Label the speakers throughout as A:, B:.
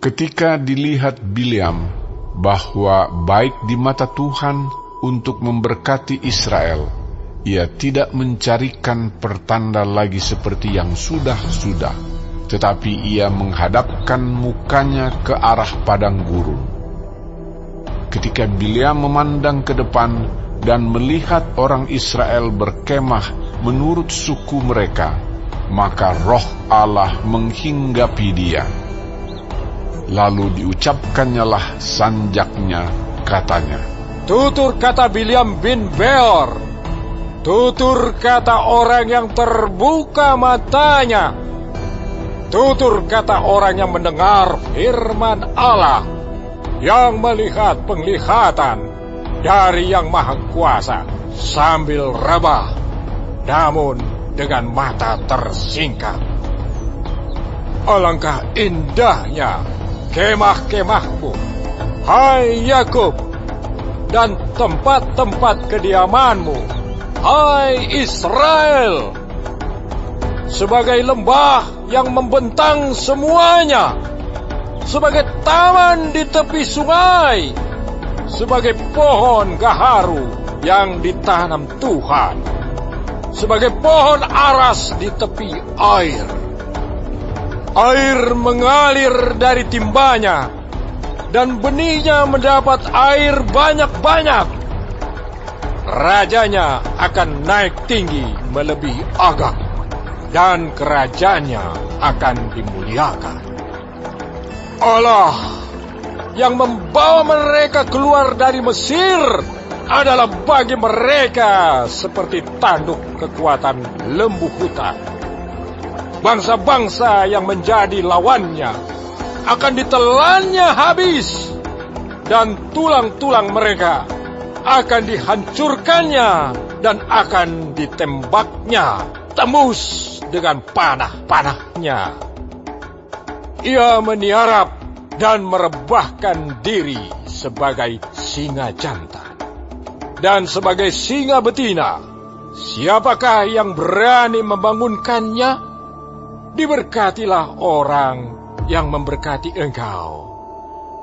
A: Ketika dilihat Bileam bahwa baik di mata Tuhan untuk memberkati Israel, ia tidak mencarikan pertanda lagi seperti yang sudah-sudah, tetapi ia menghadapkan mukanya ke arah padang gurun. Ketika Bileam memandang ke depan dan melihat orang Israel berkemah menurut suku mereka, maka roh Allah menghinggapi dia. Lalu diucapkannyalah sanjaknya, katanya,
B: "Tutur kata Bileam bin Beor, tutur kata orang yang terbuka matanya, tutur kata orang yang mendengar firman Allah, yang melihat penglihatan dari Yang Maha Kuasa sambil rebah, namun dengan mata tersingkap. Alangkah indahnya kemah-kemahmu, hai Yakub, dan tempat-tempat kediamanmu, hai Israel, sebagai lembah yang membentang semuanya, sebagai taman di tepi sungai, sebagai pohon gaharu yang ditanam Tuhan, sebagai pohon aras di tepi air. Air mengalir dari timbanya, dan benihnya mendapat air banyak-banyak. Rajanya akan naik tinggi melebihi Agag, dan kerajaannya akan dimuliakan. Allah yang membawa mereka keluar dari Mesir adalah bagi mereka seperti tanduk kekuatan lembu hutan. Bangsa-bangsa yang menjadi lawannya akan ditelannya habis, dan tulang-tulang mereka akan dihancurkannya dan akan ditembaknya tembus dengan panah-panahnya. Ia meniarap dan merebahkan diri sebagai singa jantan dan sebagai singa betina. Siapakah yang berani membangunkannya? Diberkatilah orang yang memberkati engkau,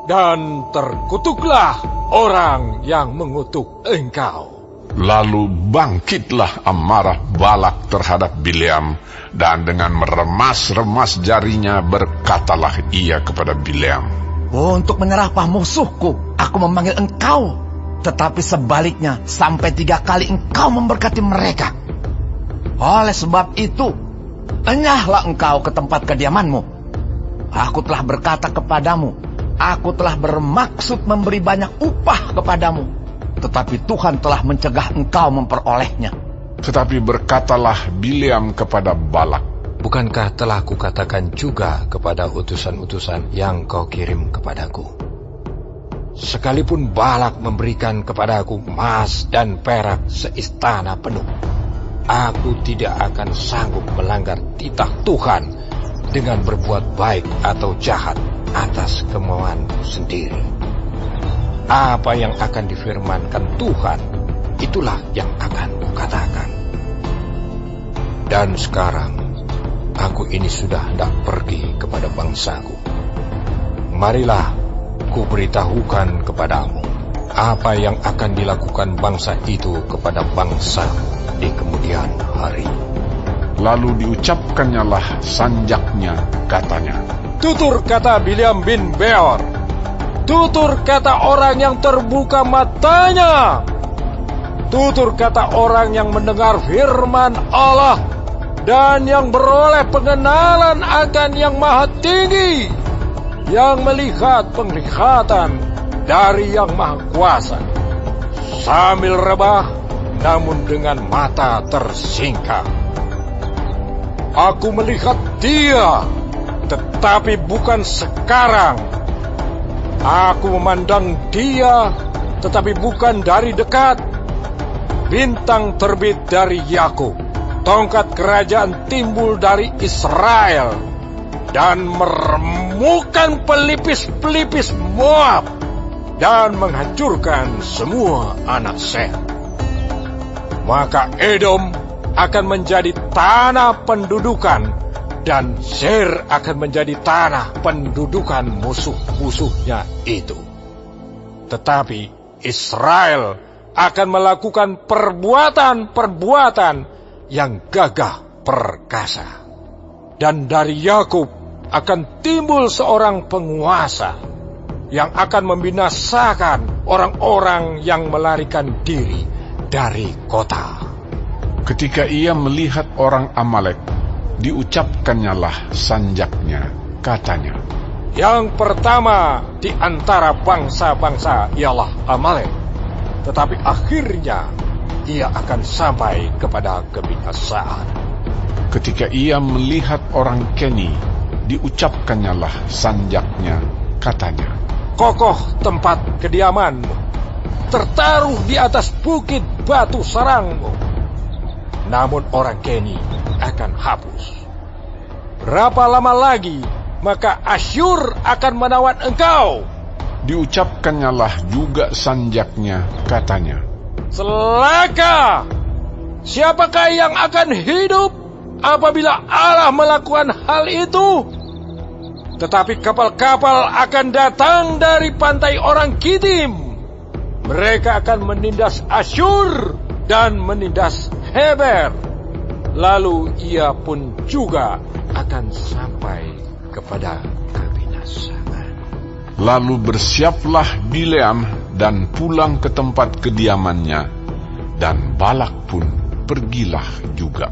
B: dan terkutuklah orang yang mengutuk engkau.
A: Lalu bangkitlah amarah Balak terhadap Bileam, dan dengan meremas-remas jarinya berkatalah ia kepada Bileam,
C: "Untuk menyerahkan musuhku, aku memanggil engkau, tetapi sebaliknya sampai 3 kali engkau memberkati mereka. Oleh sebab itu, enyahlah engkau ke tempat kediamanmu. Aku telah berkata kepadamu, aku telah bermaksud memberi banyak upah kepadamu, tetapi Tuhan telah mencegah engkau memperolehnya."
A: Tetapi berkatalah Bileam kepada Balak,
B: "Bukankah telah kukatakan juga kepada utusan-utusan yang kau kirim kepadaku? Sekalipun Balak memberikan kepadaku emas dan perak seistana penuh, aku tidak akan sanggup melanggar titah Tuhan dengan berbuat baik atau jahat atas kemauanku sendiri. Apa yang akan difirmankan Tuhan, itulah yang akan kukatakan. Dan sekarang, aku ini sudah hendak pergi kepada bangsaku. Marilah, kuberitahukan kepadamu apa yang akan dilakukan bangsa itu kepada bangsaku di kemudian hari."
A: Lalu diucapkannyalah sanjaknya, katanya,
B: "Tutur kata Bileam bin Beor, tutur kata orang yang terbuka matanya, tutur kata orang yang mendengar firman Allah dan yang beroleh pengenalan akan Yang Maha Tinggi, yang melihat penglihatan dari Yang Maha Kuasa, sambil rebah namun dengan mata tersingkap. Aku melihat dia, tetapi bukan sekarang. Aku memandang dia, tetapi bukan dari dekat. Bintang terbit dari Yakub, tongkat kerajaan timbul dari Israel, dan meremukkan pelipis-pelipis Moab, dan menghancurkan semua anak Sem. Maka Edom akan menjadi tanah pendudukan, dan Seir akan menjadi tanah pendudukan musuh-musuhnya itu. Tetapi Israel akan melakukan perbuatan-perbuatan yang gagah perkasa. Dan dari Yakub akan timbul seorang penguasa yang akan membinasakan orang-orang yang melarikan diri dari kota.
A: Ketika ia melihat orang Amalek, diucapkannyalah sanjaknya, katanya,
B: Yang pertama di antara bangsa-bangsa ialah Amalek, tetapi akhirnya ia akan sampai kepada kebinasaan.
A: Ketika ia melihat orang Keni, diucapkannyalah sanjaknya, katanya,
B: Kokoh tempat kediamanmu, tertaruh di atas bukit batu sarangmu. Namun orang Keni akan hapus. Berapa lama lagi maka Asyur akan menawan engkau?
A: diucapkannyalah juga sanjaknya, katanya,
B: Celaka! Siapakah yang akan hidup apabila Allah melakukan hal itu? Tetapi kapal-kapal akan datang dari pantai orang Kitim. Mereka akan menindas Asyur dan menindas Heber. Lalu ia pun juga akan sampai kepada kebinasaan.
A: Lalu bersiaplah Bileam dan pulang ke tempat kediamannya, dan Balak pun pergilah juga.